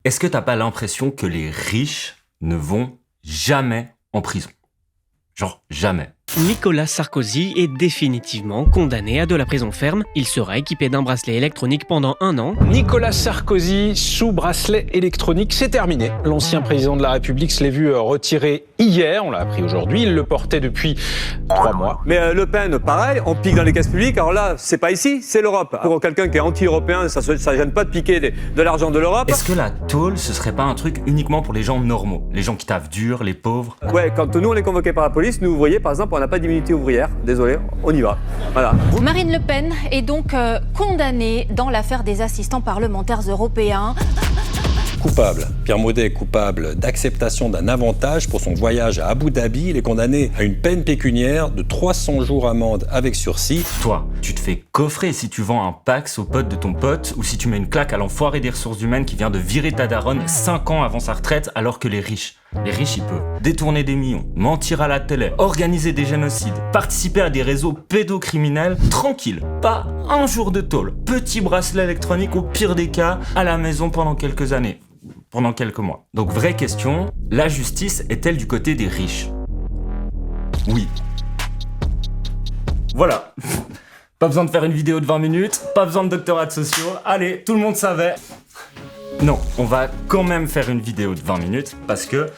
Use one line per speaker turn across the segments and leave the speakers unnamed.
Est-ce que t'as pas l'impression que les riches ne vont jamais en prison? Genre jamais.
Nicolas Sarkozy est définitivement condamné à de la prison ferme. Il sera équipé d'un bracelet électronique pendant 1 an.
Nicolas Sarkozy sous bracelet électronique, c'est terminé. L'ancien président de la République se l'est vu retiré hier, on l'a appris aujourd'hui, il le portait depuis 3 mois.
Mais Le Pen, pareil, on pique dans les caisses publiques. Alors là, c'est pas ici, c'est l'Europe. Pour quelqu'un qui est anti-européen, ça gêne pas de piquer de l'argent de l'Europe.
Est-ce que la tôle, ce serait pas un truc uniquement pour les gens normaux? Les gens qui taffent dur, les pauvres?
Ouais, quand nous on est convoqués par la police, nous ouvriers par exemple, on n'a pas d'immunité ouvrière. Désolé, on y va. Voilà.
Marine Le Pen est donc condamnée dans l'affaire des assistants parlementaires européens.
Coupable. Pierre Maudet est coupable d'acceptation d'un avantage pour son voyage à Abu Dhabi. Il est condamné à une peine pécuniaire de 300 jours amende avec sursis.
Toi, tu te fais coffrer si tu vends un Pax au pote de ton pote ou si tu mets une claque à l'enfoiré des ressources humaines qui vient de virer ta daronne 5 ans avant sa retraite alors que les riches, ils peuvent détourner des millions, mentir à la télé, organiser des génocides, participer à des réseaux pédocriminels, tranquille, pas un jour de tôle, petit bracelet électronique au pire des cas, à la maison pendant quelques années, pendant quelques mois. Donc vraie question, la justice est-elle du côté des riches? Oui. Voilà. Pas besoin de faire une vidéo de 20 minutes, pas besoin de doctorat de sociaux, allez, tout le monde savait. Non, on va quand même faire une vidéo de 20 minutes parce que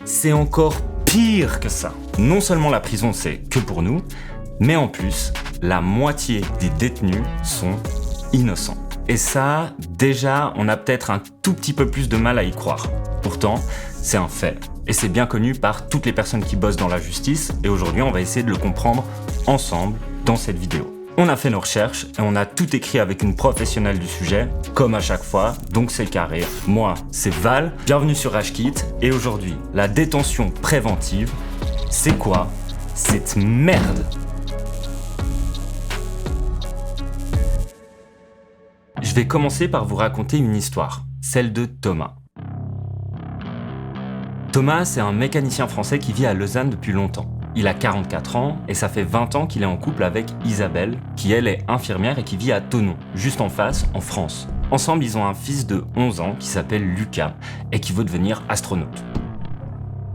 c'est encore pire que ça. Non seulement la prison c'est que pour nous, mais en plus, la moitié des détenus sont innocents. Et ça, déjà, on a peut-être un tout petit peu plus de mal à y croire. Pourtant, c'est un fait. Et c'est bien connu par toutes les personnes qui bossent dans la justice. Et aujourd'hui, on va essayer de le comprendre ensemble dans cette vidéo. On a fait nos recherches et on a tout écrit avec une professionnelle du sujet, comme à chaque fois, donc c'est carré. Moi, c'est Val, bienvenue sur HKit, et aujourd'hui, la détention préventive, c'est quoi cette merde? Je vais commencer par vous raconter une histoire, celle de Thomas. Thomas, c'est un mécanicien français qui vit à Lausanne depuis longtemps. Il a 44 ans et ça fait 20 ans qu'il est en couple avec Isabelle, qui elle est infirmière et qui vit à Thonon, juste en face, en France. Ensemble, ils ont un fils de 11 ans qui s'appelle Lucas et qui veut devenir astronaute.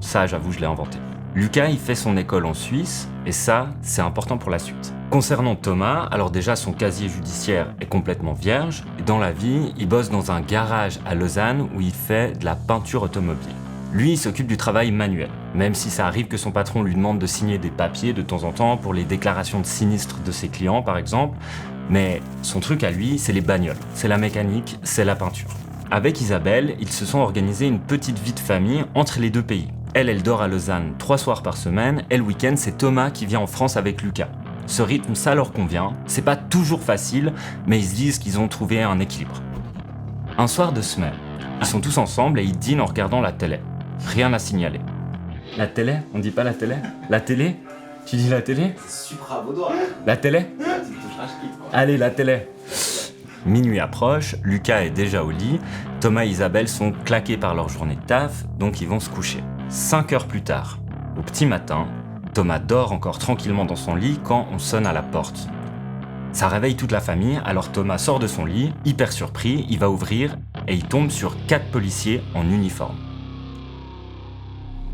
Ça, j'avoue, je l'ai inventé. Lucas, il fait son école en Suisse et ça, c'est important pour la suite. Concernant Thomas, alors déjà son casier judiciaire est complètement vierge et dans la vie, il bosse dans un garage à Lausanne où il fait de la peinture automobile. Lui, il s'occupe du travail manuel, même si ça arrive que son patron lui demande de signer des papiers de temps en temps pour les déclarations de sinistres de ses clients, par exemple. Mais son truc à lui, c'est les bagnoles, c'est la mécanique, c'est la peinture. Avec Isabelle, ils se sont organisés une petite vie de famille entre les deux pays. Elle dort à Lausanne 3 soirs par semaine, et le week-end, c'est Thomas qui vient en France avec Lucas. Ce rythme, ça leur convient, c'est pas toujours facile, mais ils se disent qu'ils ont trouvé un équilibre. Un soir de semaine, ils sont tous ensemble et ils dînent en regardant la télé. Rien à signaler. La télé? On dit pas la télé? La télé? Tu dis la télé?
C'est super vaudois.
La télé? Allez, la télé. Minuit approche, Lucas est déjà au lit, Thomas et Isabelle sont claqués par leur journée de taf, donc ils vont se coucher. 5 heures plus tard, au petit matin, Thomas dort encore tranquillement dans son lit quand on sonne à la porte. Ça réveille toute la famille, alors Thomas sort de son lit, hyper surpris, il va ouvrir et il tombe sur 4 policiers en uniforme.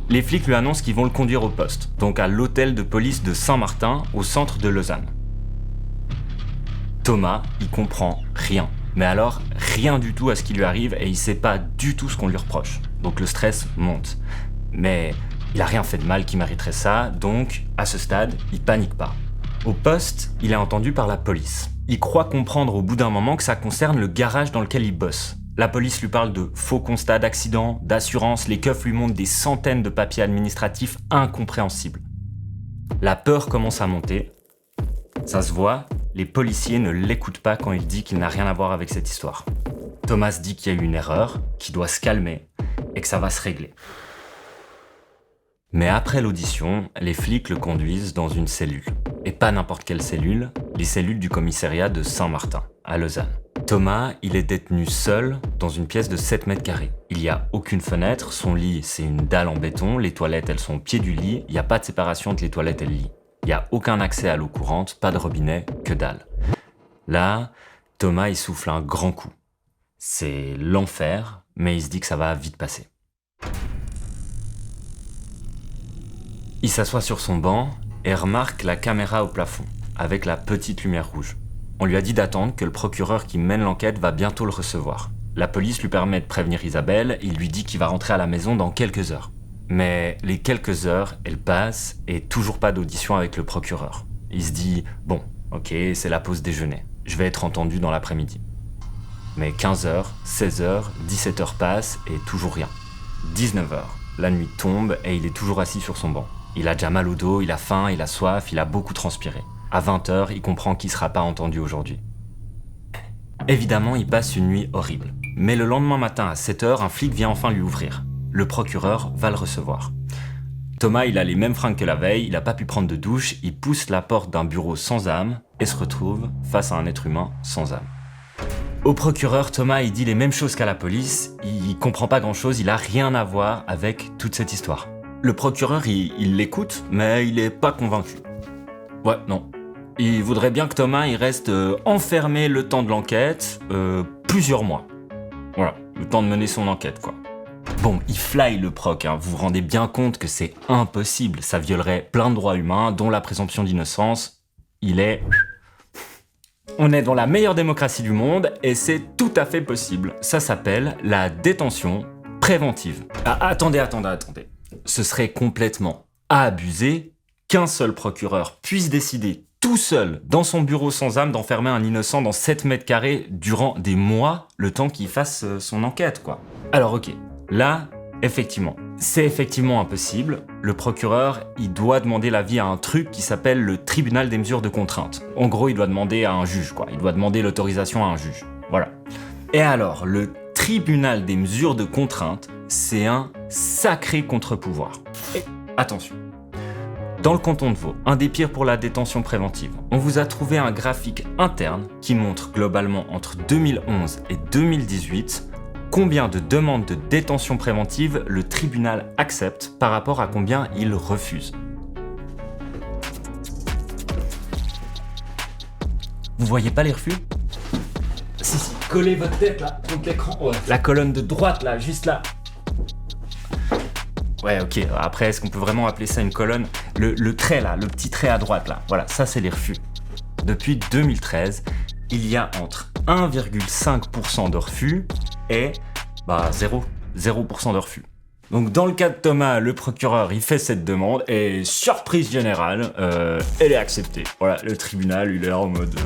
Les flics lui annoncent qu'ils vont le conduire au poste, donc à l'hôtel de police de Saint-Martin, au centre de Lausanne. Thomas, il comprend rien. Mais alors, rien du tout à ce qui lui arrive et il sait pas du tout ce qu'on lui reproche. Donc le stress monte. Mais il a rien fait de mal qui mériterait ça, donc à ce stade, il panique pas. Au poste, il est entendu par la police. Il croit comprendre au bout d'un moment que ça concerne le garage dans lequel il bosse. La police lui parle de faux constats d'accident, d'assurance, les keufs lui montrent des centaines de papiers administratifs incompréhensibles. La peur commence à monter. Ça se voit, les policiers ne l'écoutent pas quand il dit qu'il n'a rien à voir avec cette histoire. Thomas dit qu'il y a eu une erreur, qu'il doit se calmer et que ça va se régler. Mais après l'audition, les flics le conduisent dans une cellule. Et pas n'importe quelle cellule, les cellules du commissariat de Saint-Martin, à Lausanne. Thomas, il est détenu seul dans une pièce de 7 mètres carrés. Il n'y a aucune fenêtre, son lit c'est une dalle en béton, les toilettes elles sont au pied du lit, il n'y a pas de séparation entre les toilettes et le lit. Il n'y a aucun accès à l'eau courante, pas de robinet, que dalle. Là, Thomas il souffle un grand coup. C'est l'enfer, mais il se dit que ça va vite passer. Il s'assoit sur son banc et remarque la caméra au plafond, avec la petite lumière rouge. On lui a dit d'attendre que le procureur qui mène l'enquête va bientôt le recevoir. La police lui permet de prévenir Isabelle, il lui dit qu'il va rentrer à la maison dans quelques heures. Mais les quelques heures, elles passent et toujours pas d'audition avec le procureur. Il se dit « Bon, ok, c'est la pause déjeuner, je vais être entendu dans l'après-midi. » Mais 15h, 16h, 17h passent et toujours rien. 19h, la nuit tombe et il est toujours assis sur son banc. Il a déjà mal au dos, il a faim, il a soif, il a beaucoup transpiré. À 20h, il comprend qu'il sera pas entendu aujourd'hui. Évidemment, il passe une nuit horrible. Mais le lendemain matin à 7h, un flic vient enfin lui ouvrir. Le procureur va le recevoir. Thomas, il a les mêmes fringues que la veille, il a pas pu prendre de douche, il pousse la porte d'un bureau sans âme et se retrouve face à un être humain sans âme. Au procureur, Thomas, il dit les mêmes choses qu'à la police, il comprend pas grand-chose, il a rien à voir avec toute cette histoire. Le procureur, il l'écoute, mais il est pas convaincu. Ouais, non. Il voudrait bien que Thomas il reste enfermé le temps de l'enquête, plusieurs mois. Voilà, le temps de mener son enquête, quoi. Bon, il fly le proc, hein. Vous vous rendez bien compte que c'est impossible. Ça violerait plein de droits humains, dont la présomption d'innocence. On est dans la meilleure démocratie du monde et c'est tout à fait possible. Ça s'appelle la détention préventive. Ah, attendez. Ce serait complètement abusé qu'un seul procureur puisse décider tout seul, dans son bureau sans âme, d'enfermer un innocent dans 7 mètres carrés durant des mois, le temps qu'il fasse son enquête, quoi. Alors ok, là, effectivement, c'est effectivement impossible. Le procureur, il doit demander l'avis à un truc qui s'appelle le tribunal des mesures de contrainte. En gros, il doit demander à un juge, quoi. Il doit demander l'autorisation à un juge. Voilà. Et alors, le tribunal des mesures de contrainte, c'est un sacré contre-pouvoir. Et attention. Dans le canton de Vaud, un des pires pour la détention préventive, on vous a trouvé un graphique interne qui montre globalement entre 2011 et 2018 combien de demandes de détention préventive le tribunal accepte par rapport à combien il refuse. Vous voyez pas les refus ? Si, collez votre tête là, contre l'écran. Ouais. La colonne de droite là, juste là. Ouais, ok, après, est-ce qu'on peut vraiment appeler ça une colonne ? Le trait là, le petit trait à droite là, voilà, ça c'est les refus. Depuis 2013, il y a entre 1,5% de refus et 0% de refus. Donc dans le cas de Thomas, le procureur, il fait cette demande et surprise générale, elle est acceptée. Voilà, le tribunal, il est là en mode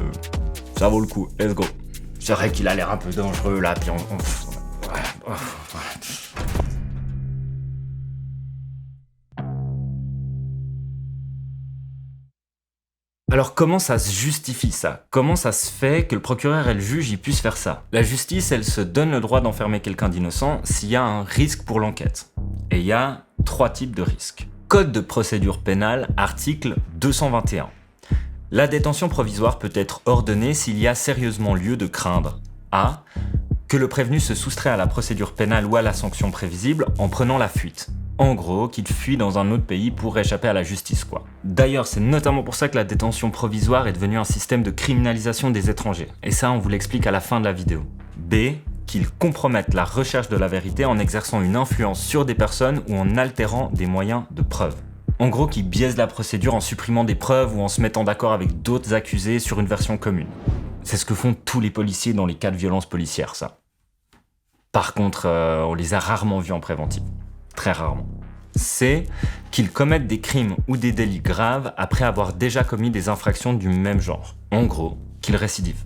ça vaut le coup, let's go. C'est vrai qu'il a l'air un peu dangereux là, puis Alors comment ça se justifie ça ? Comment ça se fait que le procureur et le juge ils puissent faire ça ? La justice, elle se donne le droit d'enfermer quelqu'un d'innocent s'il y a un risque pour l'enquête. Et il y a 3 types de risques. Code de procédure pénale, article 221. La détention provisoire peut être ordonnée s'il y a sérieusement lieu de craindre a. Que le prévenu se soustrait à la procédure pénale ou à la sanction prévisible en prenant la fuite. En gros, qu'il fuit dans un autre pays pour échapper à la justice, quoi. D'ailleurs, c'est notamment pour ça que la détention provisoire est devenue un système de criminalisation des étrangers. Et ça, on vous l'explique à la fin de la vidéo. B. Qu'ils compromettent la recherche de la vérité en exerçant une influence sur des personnes ou en altérant des moyens de preuve. En gros, qu'ils biaisent la procédure en supprimant des preuves ou en se mettant d'accord avec d'autres accusés sur une version commune. C'est ce que font tous les policiers dans les cas de violences policières, ça. Par contre, on les a rarement vus en préventive. Très rarement. C'est qu'ils commettent des crimes ou des délits graves après avoir déjà commis des infractions du même genre. En gros, qu'ils récidivent.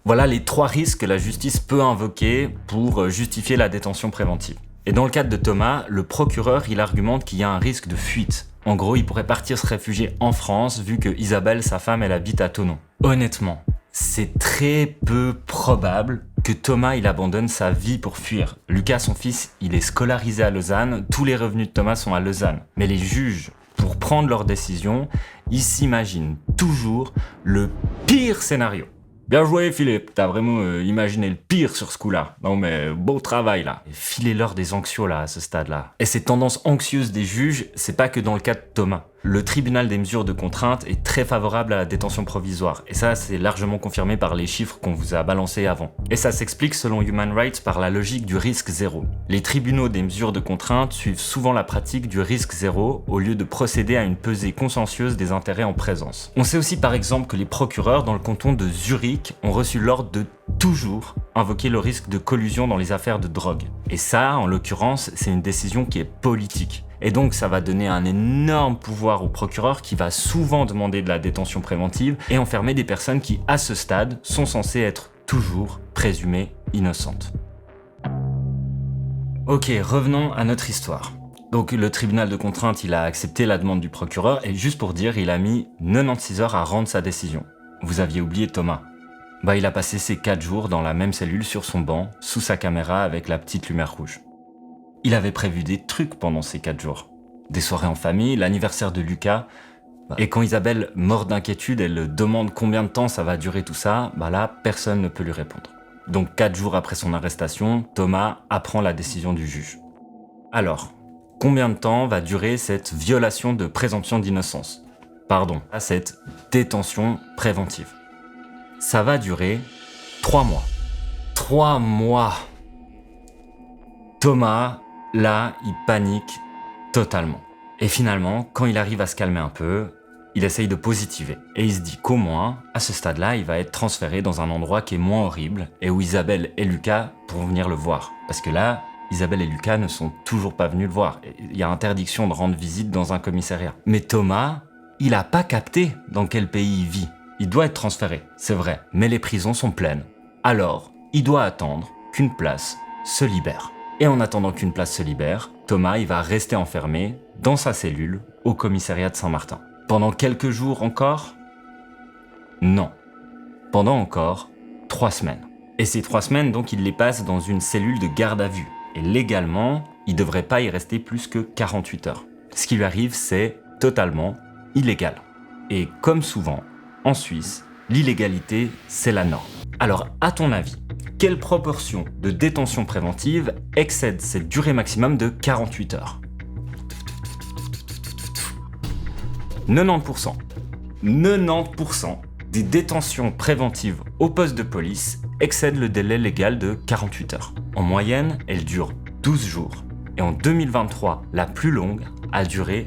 Voilà les 3 risques que la justice peut invoquer pour justifier la détention préventive. Et dans le cadre de Thomas, le procureur, il argumente qu'il y a un risque de fuite. En gros, il pourrait partir se réfugier en France vu que Isabelle, sa femme, elle habite à Thonon. Honnêtement, c'est très peu probable que Thomas il abandonne sa vie pour fuir. Lucas, son fils, il est scolarisé à Lausanne, tous les revenus de Thomas sont à Lausanne. Mais les juges, pour prendre leurs décisions, ils s'imaginent toujours le pire scénario. Bien joué Philippe, t'as vraiment imaginé le pire sur ce coup-là. Non mais beau travail là. Et filez-leur des anxios là à ce stade-là. Et ces tendances anxieuses des juges, c'est pas que dans le cas de Thomas. le tribunal des mesures de contrainte est très favorable à la détention provisoire. Et ça, c'est largement confirmé par les chiffres qu'on vous a balancés avant. Et ça s'explique selon Human Rights par la logique du risque zéro. Les tribunaux des mesures de contrainte suivent souvent la pratique du risque zéro au lieu de procéder à une pesée consciencieuse des intérêts en présence. On sait aussi par exemple que les procureurs dans le canton de Zurich ont reçu l'ordre de toujours invoquer le risque de collusion dans les affaires de drogue. Et ça, en l'occurrence, c'est une décision qui est politique. Et donc ça va donner un énorme pouvoir au procureur qui va souvent demander de la détention préventive et enfermer des personnes qui, à ce stade, sont censées être toujours présumées innocentes. Ok, revenons à notre histoire. Donc le tribunal de contrainte, il a accepté la demande du procureur et juste pour dire, il a mis 96 heures à rendre sa décision. Vous aviez oublié Thomas. Il a passé ses 4 jours dans la même cellule sur son banc, sous sa caméra avec la petite lumière rouge. Il avait prévu des trucs pendant ces 4 jours. Des soirées en famille, l'anniversaire de Lucas. Et quand Isabelle, morte d'inquiétude, elle demande combien de temps ça va durer tout ça, là, personne ne peut lui répondre. Donc 4 jours après son arrestation, Thomas apprend la décision du juge. Alors, combien de temps va durer cette violation de présomption d'innocence ? Pardon, cette détention préventive. Ça va durer 3 mois. 3 mois. Thomas, là, il panique totalement. Et finalement, quand il arrive à se calmer un peu, il essaye de positiver. Et il se dit qu'au moins, à ce stade-là, il va être transféré dans un endroit qui est moins horrible et où Isabelle et Lucas pourront venir le voir. Parce que là, Isabelle et Lucas ne sont toujours pas venus le voir. Il y a interdiction de rendre visite dans un commissariat. Mais Thomas, il a pas capté dans quel pays il vit. Il doit être transféré, c'est vrai, mais les prisons sont pleines. Alors, il doit attendre qu'une place se libère. Et en attendant qu'une place se libère, Thomas, il va rester enfermé dans sa cellule au commissariat de Saint-Martin. Pendant quelques jours encore ? Non. Pendant encore 3 semaines. Et ces 3 semaines, donc, il les passe dans une cellule de garde à vue. Et légalement, il devrait pas y rester plus que 48 heures. Ce qui lui arrive, c'est totalement illégal. Et comme souvent, en Suisse, l'illégalité, c'est la norme. Alors, à ton avis, quelle proportion de détention préventive excède cette durée maximum de 48 heures ? 90%. 90% des détentions préventives au poste de police excèdent le délai légal de 48 heures. En moyenne, elles durent 12 jours. Et en 2023, la plus longue a duré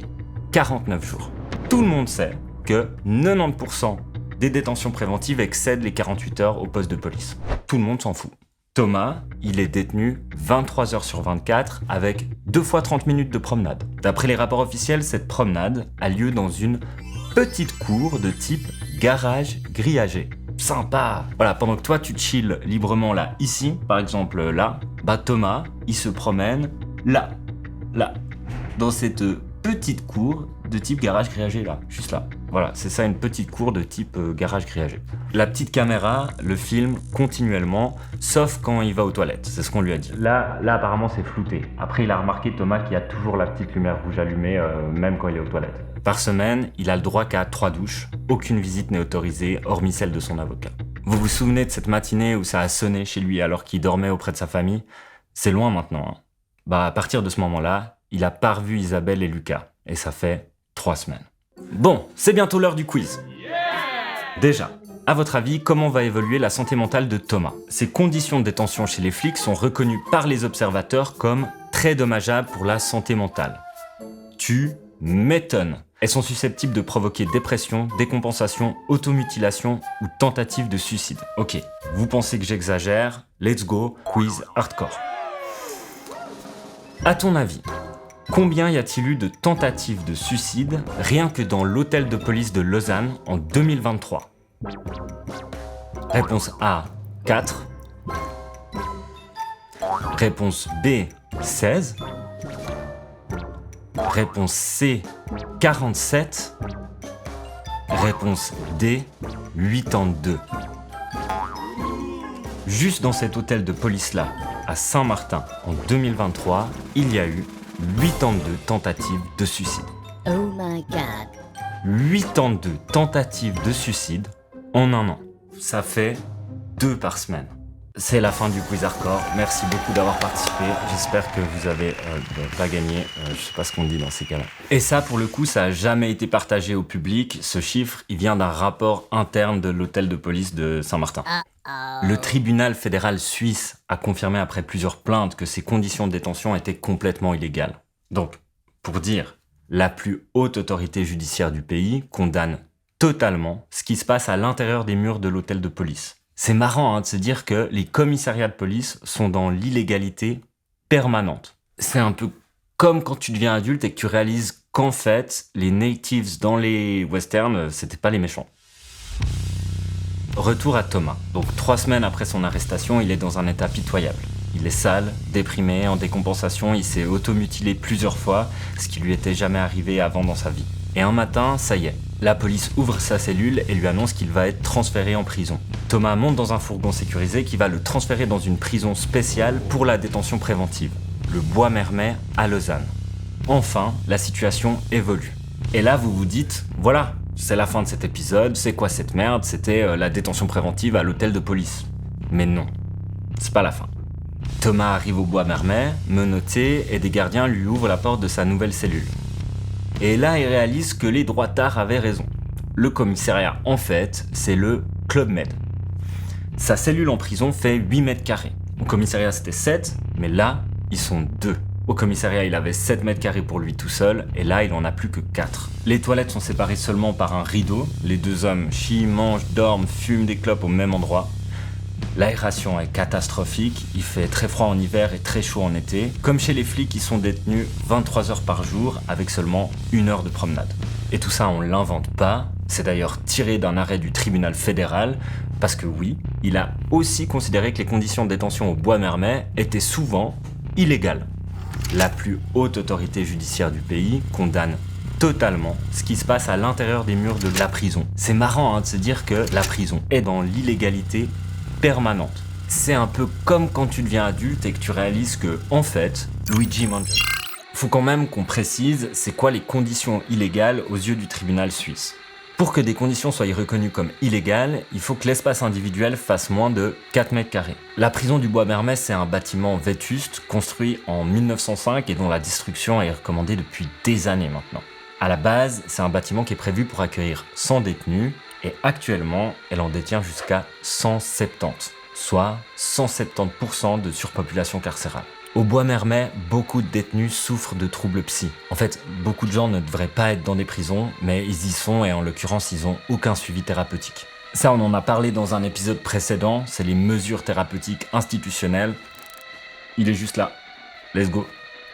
49 jours. Tout le monde sait que 90% des détentions préventives excèdent les 48 heures au poste de police. Tout le monde s'en fout. Thomas, il est détenu 23 heures sur 24 avec 2 fois 30 minutes de promenade. D'après les rapports officiels, cette promenade a lieu dans une petite cour de type garage grillagé. Sympa. Voilà, pendant que toi tu chilles librement là, ici, par exemple là, Thomas, il se promène là, dans cette petite cour de type garage grillagé là, juste là. Voilà, c'est ça, une petite cour de type garage grillagé. La petite caméra le filme continuellement, sauf quand il va aux toilettes, c'est ce qu'on lui a dit. Là apparemment c'est flouté. Après il a remarqué Thomas qu'il y a toujours la petite lumière rouge allumée, même quand il est aux toilettes. Par semaine, il a le droit qu'à 3 douches. Aucune visite n'est autorisée, hormis celle de son avocat. Vous vous souvenez de cette matinée où ça a sonné chez lui alors qu'il dormait auprès de sa famille ? C'est loin maintenant. À partir de ce moment-là, il a pas revu Isabelle et Lucas. Et ça fait 3 semaines. Bon, c'est bientôt l'heure du quiz. Déjà, à votre avis, comment va évoluer la santé mentale de Thomas ? Ses conditions de détention chez les flics sont reconnues par les observateurs comme très dommageables pour la santé mentale. Tu m'étonnes. Elles sont susceptibles de provoquer dépression, décompensation, automutilation ou tentative de suicide. Ok, vous pensez que j'exagère ? Let's go, quiz hardcore. À ton avis, combien y a-t-il eu de tentatives de suicide rien que dans l'hôtel de police de Lausanne en 2023 ? Réponse A, 4. Réponse B, 16. Réponse C, 47. Réponse D, 82. Juste dans cet hôtel de police-là, à Saint-Martin, en 2023, il y a eu 82 tentatives de suicide.
Oh my god.
82 tentatives de suicide en un an. Ça fait 2 par semaine. C'est la fin du quiz hardcore. Merci beaucoup d'avoir participé. J'espère que vous avez pas gagné. Je sais pas ce qu'on dit dans ces cas-là. Et ça, pour le coup, ça a jamais été partagé au public. Ce chiffre, il vient d'un rapport interne de l'hôtel de police de Saint-Martin. Le tribunal fédéral suisse a confirmé après plusieurs plaintes que ces conditions de détention étaient complètement illégales. Donc, pour dire, la plus haute autorité judiciaire du pays condamne totalement ce qui se passe à l'intérieur des murs de l'hôtel de police. C'est marrant de se dire que les commissariats de police sont dans l'illégalité permanente. C'est un peu comme quand tu deviens adulte et que tu réalises qu'en fait, les natives dans les westerns, c'était pas les méchants. Retour à Thomas. Donc 3 semaines après son arrestation, il est dans un état pitoyable. Il est sale, déprimé, en décompensation, il s'est automutilé plusieurs fois, ce qui lui était jamais arrivé avant dans sa vie. Et un matin, ça y est, la police ouvre sa cellule et lui annonce qu'il va être transféré en prison. Thomas monte dans un fourgon sécurisé qui va le transférer dans une prison spéciale pour la détention préventive, le Bois-Mermet à Lausanne. Enfin, la situation évolue. Et là, vous vous dites, voilà, c'est la fin de cet épisode, c'est quoi cette merde? C'était la détention préventive à l'hôtel de police. Mais non, c'est pas la fin. Thomas arrive au Bois-Mermet, menotté, et des gardiens lui ouvrent la porte de sa nouvelle cellule. Et là, il réalise que les droitards avaient raison. Le commissariat, en fait, c'est le Club Med. Sa cellule en prison fait 8 mètres carrés. Au commissariat, c'était 7, mais là, ils sont 2. Au commissariat, il avait 7 mètres carrés pour lui tout seul, et là, il en a plus que 4. Les toilettes sont séparées seulement par un rideau. Les 2 hommes chient, mangent, dorment, fument des clopes au même endroit. L'aération est catastrophique, il fait très froid en hiver et très chaud en été. Comme chez les flics, ils sont détenus 23 heures par jour avec seulement 1 heure de promenade. Et tout ça, on l'invente pas. C'est d'ailleurs tiré d'un arrêt du tribunal fédéral, parce que oui, il a aussi considéré que les conditions de détention au Bois-Mermet étaient souvent illégales. La plus haute autorité judiciaire du pays condamne totalement ce qui se passe à l'intérieur des murs de la prison. C'est marrant de se dire que la prison est dans l'illégalité permanente. C'est un peu comme quand tu deviens adulte et que tu réalises que, en fait, Luigi Mangione. Faut quand même qu'on précise c'est quoi les conditions illégales aux yeux du tribunal suisse. Pour que des conditions soient reconnues comme illégales, il faut que l'espace individuel fasse moins de 4 mètres carrés. La prison du Bois-Mermet, c'est un bâtiment vétuste, construit en 1905 et dont la destruction est recommandée depuis des années maintenant. À la base, c'est un bâtiment qui est prévu pour accueillir 100 détenus, et actuellement, elle en détient jusqu'à 170, soit 170% de surpopulation carcérale. Au Bois-Mermet, beaucoup de détenus souffrent de troubles psy. En fait, beaucoup de gens ne devraient pas être dans des prisons, mais ils y sont et en l'occurrence, ils n'ont aucun suivi thérapeutique. Ça, on en a parlé dans un épisode précédent, c'est les mesures thérapeutiques institutionnelles. Il est juste là. Let's go.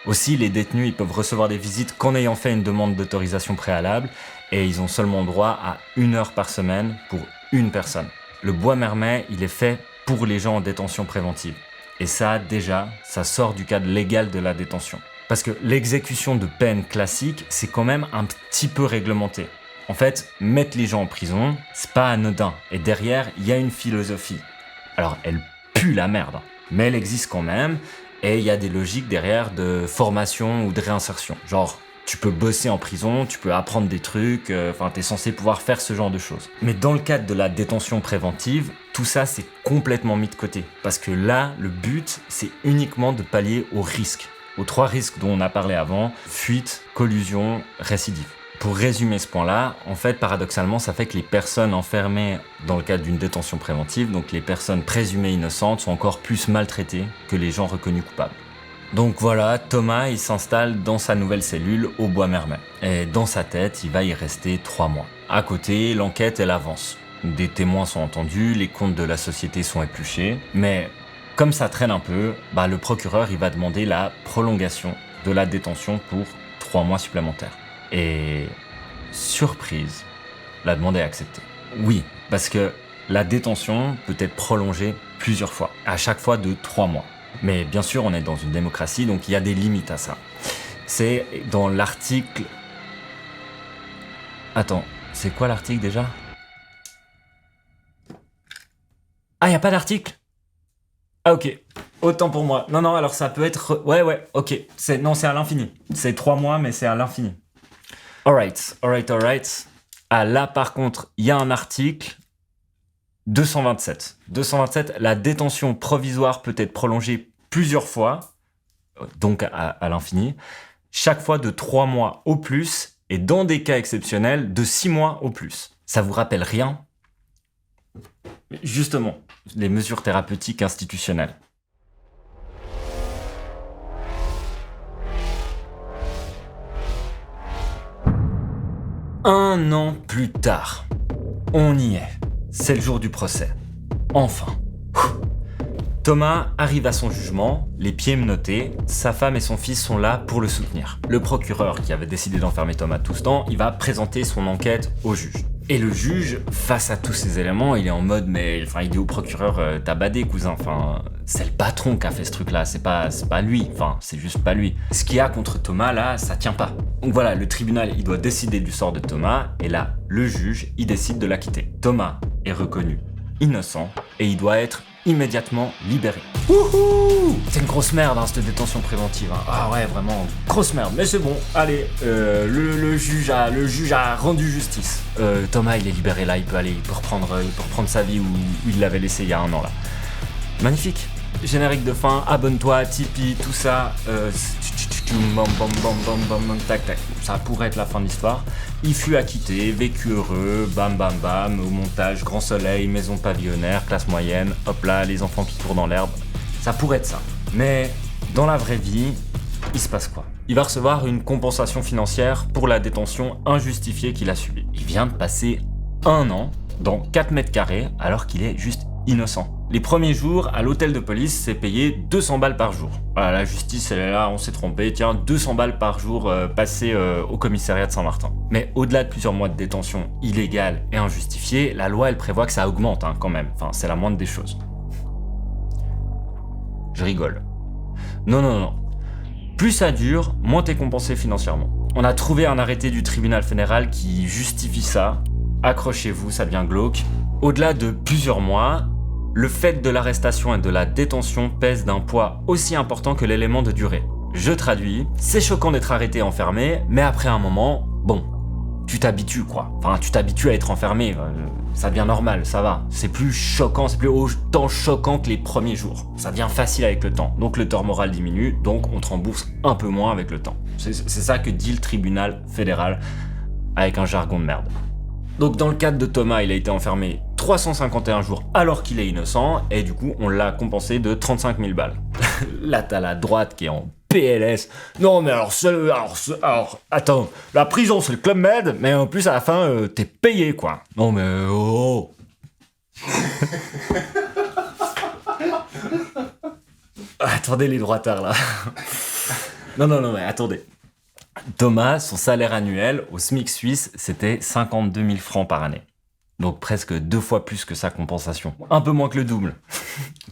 Aussi, les détenus, ils peuvent recevoir des visites qu'en ayant fait une demande d'autorisation préalable, et ils ont seulement droit à 1 heure par semaine pour une personne. Le Bois-Mermet, il est fait pour les gens en détention préventive. Et ça, déjà, ça sort du cadre légal de la détention. Parce que l'exécution de peine classique, c'est quand même un petit peu réglementé. En fait, mettre les gens en prison, c'est pas anodin. Et derrière, il y a une philosophie. Alors, elle pue la merde, mais elle existe quand même. Et il y a des logiques derrière de formation ou de réinsertion. Genre, tu peux bosser en prison, tu peux apprendre des trucs, t'es censé pouvoir faire ce genre de choses. Mais dans le cadre de la détention préventive, tout ça c'est complètement mis de côté. Parce que là, le but, c'est uniquement de pallier aux risques. Aux 3 risques dont on a parlé avant, fuite, collusion, récidive. Pour résumer ce point-là, en fait, paradoxalement, ça fait que les personnes enfermées dans le cadre d'une détention préventive, donc les personnes présumées innocentes, sont encore plus maltraitées que les gens reconnus coupables. Donc voilà, Thomas, il s'installe dans sa nouvelle cellule au Bois-Mermet. Et dans sa tête, il va y rester 3 mois. À côté, l'enquête, elle avance. Des témoins sont entendus, les comptes de la société sont épluchés. Mais comme ça traîne un peu, le procureur, il va demander la prolongation de la détention pour 3 mois supplémentaires. Et surprise, la demande est acceptée. Oui, parce que la détention peut être prolongée plusieurs fois, à chaque fois de 3 mois. Mais bien sûr, on est dans une démocratie, donc il y a des limites à ça. C'est dans l'article... Attends, c'est quoi l'article déjà? Ah, il n'y a pas d'article? Ah ok, autant pour moi. Non, alors ça peut être... Ouais, ok. C'est à l'infini. C'est 3 mois, mais c'est à l'infini. Alright. Ah là, par contre, il y a un article. 227. 227, la détention provisoire peut être prolongée plusieurs fois, donc à l'infini, chaque fois de 3 mois au plus, et dans des cas exceptionnels, de 6 mois au plus. Ça vous rappelle rien ? Justement, les mesures thérapeutiques institutionnelles. Un an plus tard, on y est. C'est le jour du procès. Enfin. Thomas arrive à son jugement, les pieds menottés, sa femme et son fils sont là pour le soutenir. Le procureur qui avait décidé d'enfermer Thomas tout ce temps, il va présenter son enquête au juge. Et le juge, face à tous ces éléments, il est en mode, il dit au procureur, t'as badé cousin, c'est le patron qui a fait ce truc-là, c'est pas lui, c'est juste pas lui. Ce qu'il y a contre Thomas, là, ça tient pas. Donc voilà, le tribunal, il doit décider du sort de Thomas, et là, le juge, il décide de l'acquitter. Thomas est reconnu innocent, et il doit être immédiatement libéré. Wouhou! C'est une grosse merde, cette détention préventive. Ah ouais, vraiment, grosse merde. Mais c'est bon, allez, le juge a rendu justice. Thomas, il est libéré là, il peut reprendre sa vie où il l'avait laissé il y a 1 an là. Magnifique. Générique de fin, abonne-toi, Tipeee, tout ça. Tac, tac. Ça pourrait être la fin de l'histoire. Il fut acquitté, vécu heureux, bam bam bam, au montage, grand soleil, maison pavillonnaire, classe moyenne, hop là, les enfants qui courent dans l'herbe. Ça pourrait être ça. Mais dans la vraie vie, il se passe quoi ? Il va recevoir une compensation financière pour la détention injustifiée qu'il a subie. Il vient de passer 1 an dans 4 mètres carrés alors qu'il est juste innocent. Les premiers jours, à l'hôtel de police, c'est payé 200 balles par jour. Voilà, la justice, elle est là, on s'est trompé. Tiens, 200 balles par jour passées au commissariat de Saint-Martin. Mais au-delà de plusieurs mois de détention illégale et injustifiée, la loi, elle prévoit que ça augmente quand même. C'est la moindre des choses. Je rigole. Non. Plus ça dure, moins t'es compensé financièrement. On a trouvé un arrêté du tribunal fédéral qui justifie ça. Accrochez-vous, ça devient glauque. Au-delà de plusieurs mois, le fait de l'arrestation et de la détention pèse d'un poids aussi important que l'élément de durée. Je traduis, c'est choquant d'être arrêté et enfermé, mais après un moment, tu t'habitues quoi. Tu t'habitues à être enfermé, ça devient normal, ça va. C'est plus choquant, c'est plus autant choquant que les premiers jours. Ça devient facile avec le temps, donc le tort moral diminue, donc on te rembourse un peu moins avec le temps. C'est ça que dit le tribunal fédéral avec un jargon de merde. Donc dans le cadre de Thomas, il a été enfermé 351 jours alors qu'il est innocent, et du coup on l'a compensé de 35 000 balles. Là t'as la droite qui est en PLS. Non mais alors attends, la prison c'est le Club Med, mais en plus à la fin t'es payé quoi. Non mais oh. Attendez les droitards là. Non mais attendez. Thomas, son salaire annuel au SMIC suisse, c'était 52 000 francs par année. Donc presque 2 fois plus que sa compensation. Un peu moins que le double.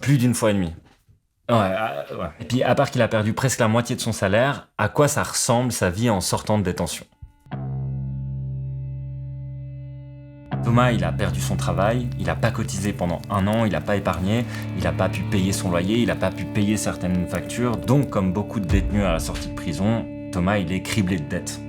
Plus d'1 fois et demie. Ouais. Et puis, à part qu'il a perdu presque la moitié de son salaire, à quoi ça ressemble sa vie en sortant de détention ? Thomas, il a perdu son travail, il n'a pas cotisé pendant 1 an, il n'a pas épargné, il n'a pas pu payer son loyer, il n'a pas pu payer certaines factures. Donc, comme beaucoup de détenus à la sortie de prison, Thomas, il est criblé de dettes.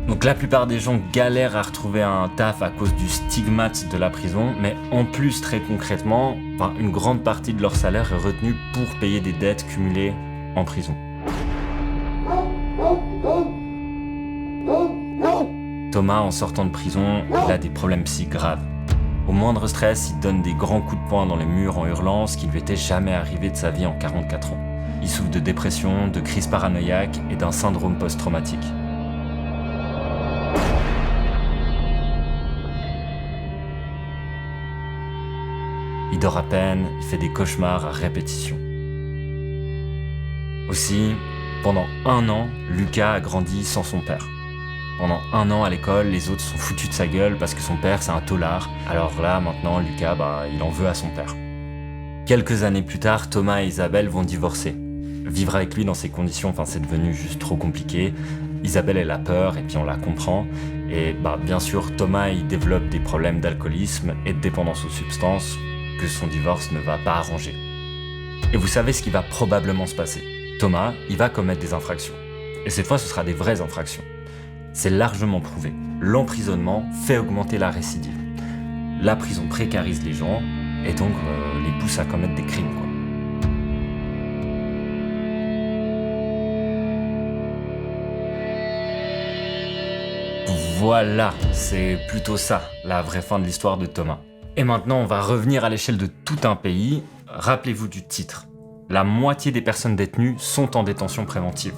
Donc la plupart des gens galèrent à retrouver un taf à cause du stigmate de la prison, mais en plus, très concrètement, une grande partie de leur salaire est retenue pour payer des dettes cumulées en prison. Thomas, en sortant de prison, il a des problèmes psy graves. Au moindre stress, il donne des grands coups de poing dans les murs en hurlant, ce qui lui était jamais arrivé de sa vie en 44 ans. Il souffre de dépression, de crise paranoïaque et d'un syndrome post-traumatique. Il dort à peine, il fait des cauchemars à répétition. Aussi, pendant 1 an, Lucas a grandi sans son père. Pendant 1 an à l'école, les autres sont foutus de sa gueule parce que son père c'est un taulard. Alors là, maintenant, Lucas, il en veut à son père. Quelques années plus tard, Thomas et Isabelle vont divorcer. Vivre avec lui dans ces conditions, c'est devenu juste trop compliqué. Isabelle, elle a peur et puis on la comprend. Et bien sûr, Thomas, il développe des problèmes d'alcoolisme et de dépendance aux substances que son divorce ne va pas arranger. Et vous savez ce qui va probablement se passer. Thomas, il va commettre des infractions. Et cette fois, ce sera des vraies infractions. C'est largement prouvé. L'emprisonnement fait augmenter la récidive. La prison précarise les gens, et donc les pousse à commettre des crimes, quoi. Voilà, c'est plutôt ça, la vraie fin de l'histoire de Thomas. Et maintenant, on va revenir à l'échelle de tout un pays. Rappelez-vous du titre. La moitié des personnes détenues sont en détention préventive,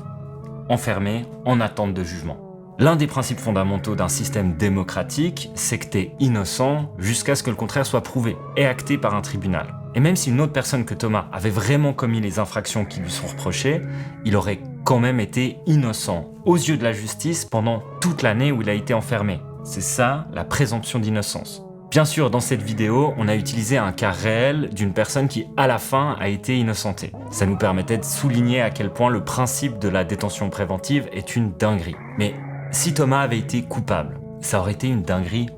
enfermées en attente de jugement. L'un des principes fondamentaux d'un système démocratique, c'est que t'es innocent jusqu'à ce que le contraire soit prouvé et acté par un tribunal. Et même si une autre personne que Thomas avait vraiment commis les infractions qui lui sont reprochées, il aurait quand même été innocent aux yeux de la justice pendant toute l'année où il a été enfermé. C'est ça, la présomption d'innocence. Bien sûr, dans cette vidéo, on a utilisé un cas réel d'une personne qui, à la fin, a été innocentée. Ça nous permettait de souligner à quel point le principe de la détention préventive est une dinguerie. Mais si Thomas avait été coupable, ça aurait été une dinguerie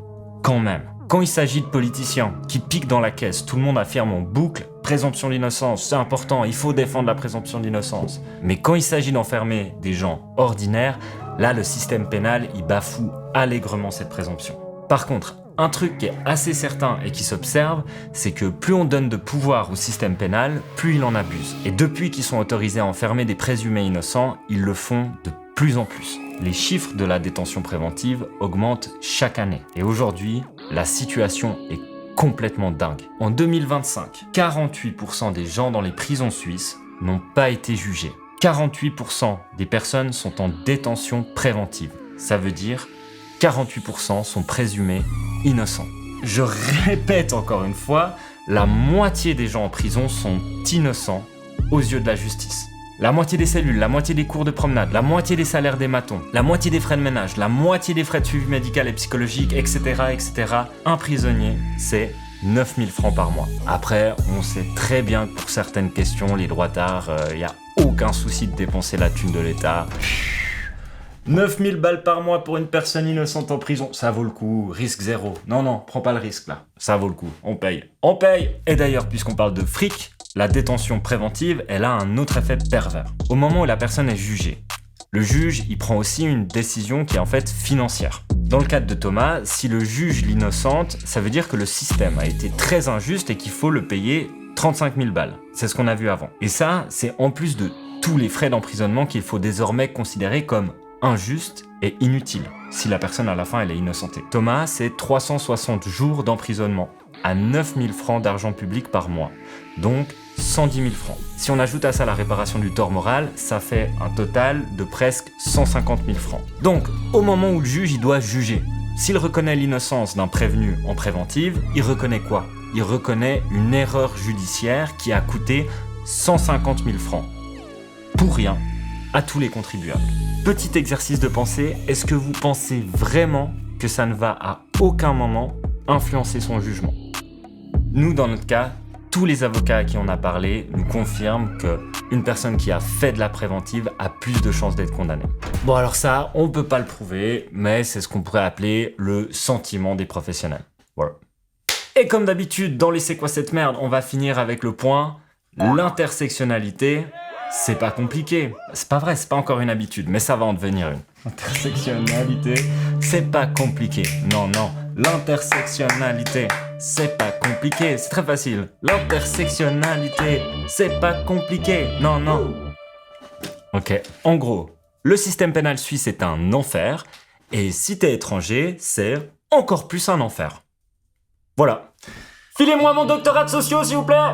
quand même. Quand il s'agit de politiciens qui piquent dans la caisse, tout le monde affirme en boucle « présomption d'innocence, c'est important, il faut défendre la présomption d'innocence ». Mais quand il s'agit d'enfermer des gens ordinaires, là, le système pénal, il bafoue allègrement cette présomption. Par contre, un truc qui est assez certain et qui s'observe, c'est que plus on donne de pouvoir au système pénal, plus il en abuse. Et depuis qu'ils sont autorisés à enfermer des présumés innocents, ils le font de plus en plus. Les chiffres de la détention préventive augmentent chaque année. Et aujourd'hui, la situation est complètement dingue. En 2025, 48% des gens dans les prisons suisses n'ont pas été jugés. 48% des personnes sont en détention préventive. Ça veut dire 48% sont présumés innocents. Je répète encore une fois, la moitié des gens en prison sont innocents aux yeux de la justice. La moitié des cellules, la moitié des cours de promenade, la moitié des salaires des matons, la moitié des frais de ménage, la moitié des frais de suivi médical et psychologique, etc., etc. Un prisonnier, c'est 9 000 francs par mois. Après, on sait très bien que pour certaines questions, les droitards, y a aucun souci de dépenser la thune de l'État. 9 000 balles par mois pour une personne innocente en prison, ça vaut le coup, risque zéro. Non, prends pas le risque là, ça vaut le coup, on paye. On paye. Et d'ailleurs, puisqu'on parle de fric, la détention préventive, elle a un autre effet pervers. Au moment où la personne est jugée, le juge, il prend aussi une décision qui est en fait financière. Dans le cadre de Thomas, si le juge l'innocente, ça veut dire que le système a été très injuste et qu'il faut le payer 35 000 balles. C'est ce qu'on a vu avant. Et ça, c'est en plus de tous les frais d'emprisonnement qu'il faut désormais considérer comme injuste et inutile, si la personne à la fin elle est innocentée. Thomas, c'est 360 jours d'emprisonnement à 9 000 francs d'argent public par mois, donc 110 000 francs. Si on ajoute à ça la réparation du tort moral, ça fait un total de presque 150 000 francs. Donc, au moment où le juge il doit juger, s'il reconnaît l'innocence d'un prévenu en préventive, il reconnaît quoi? Il reconnaît une erreur judiciaire qui a coûté 150 000 francs. Pour rien, à tous les contribuables. Petit exercice de pensée, est-ce que vous pensez vraiment que ça ne va à aucun moment influencer son jugement? Nous, dans notre cas, tous les avocats à qui on a parlé nous confirment qu'une personne qui a fait de la préventive a plus de chances d'être condamnée. Bon alors ça, on peut pas le prouver, mais c'est ce qu'on pourrait appeler le sentiment des professionnels. Voilà. Et comme d'habitude, dans les C'est quoi cette merde, on va finir avec le point, l'intersectionnalité. C'est pas compliqué. C'est pas vrai, c'est pas encore une habitude, mais ça va en devenir une. Intersectionnalité, c'est pas compliqué. Non, l'intersectionnalité, c'est pas compliqué. C'est très facile. L'intersectionnalité, c'est pas compliqué. Non. Ok, en gros, le système pénal suisse est un enfer, et si t'es étranger, c'est encore plus un enfer. Voilà. Filez-moi mon doctorat de sociaux, s'il vous plaît.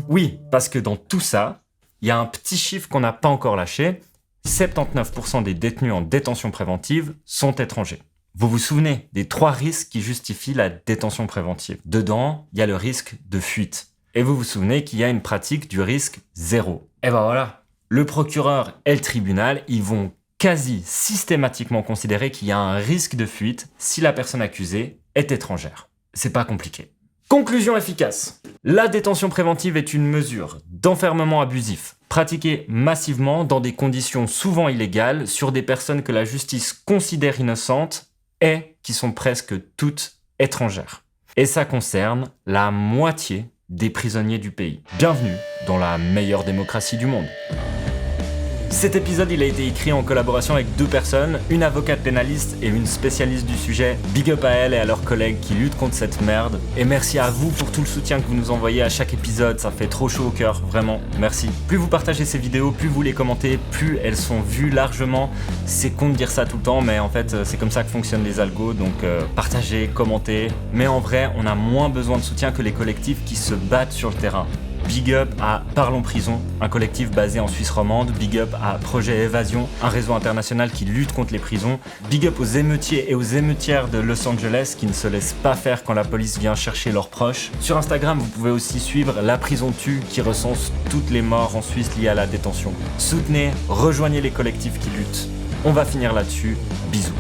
Oui, parce que dans tout ça, il y a un petit chiffre qu'on n'a pas encore lâché, 79% des détenus en détention préventive sont étrangers. Vous vous souvenez des 3 risques qui justifient la détention préventive? Dedans, il y a le risque de fuite. Et vous vous souvenez qu'il y a une pratique du risque 0. Et ben voilà, le procureur et le tribunal, ils vont quasi systématiquement considérer qu'il y a un risque de fuite si la personne accusée est étrangère. C'est pas compliqué. Conclusion efficace. La détention préventive est une mesure d'enfermement abusif, pratiquée massivement dans des conditions souvent illégales sur des personnes que la justice considère innocentes et qui sont presque toutes étrangères. Et ça concerne la moitié des prisonniers du pays. Bienvenue dans la meilleure démocratie du monde. Cet épisode il a été écrit en collaboration avec 2 personnes, une avocate pénaliste et une spécialiste du sujet. Big up à elle et à leurs collègues qui luttent contre cette merde. Et merci à vous pour tout le soutien que vous nous envoyez à chaque épisode, ça fait trop chaud au cœur, vraiment, merci. Plus vous partagez ces vidéos, plus vous les commentez, plus elles sont vues largement. C'est con de dire ça tout le temps, mais en fait c'est comme ça que fonctionnent les algos, donc partagez, commentez. Mais en vrai, on a moins besoin de soutien que les collectifs qui se battent sur le terrain. Big up à Parlons Prison, un collectif basé en Suisse romande. Big up à Projet Évasion, un réseau international qui lutte contre les prisons. Big up aux émeutiers et aux émeutières de Los Angeles qui ne se laissent pas faire quand la police vient chercher leurs proches. Sur Instagram, vous pouvez aussi suivre La Prison Tue qui recense toutes les morts en Suisse liées à la détention. Soutenez, rejoignez les collectifs qui luttent. On va finir là-dessus. Bisous.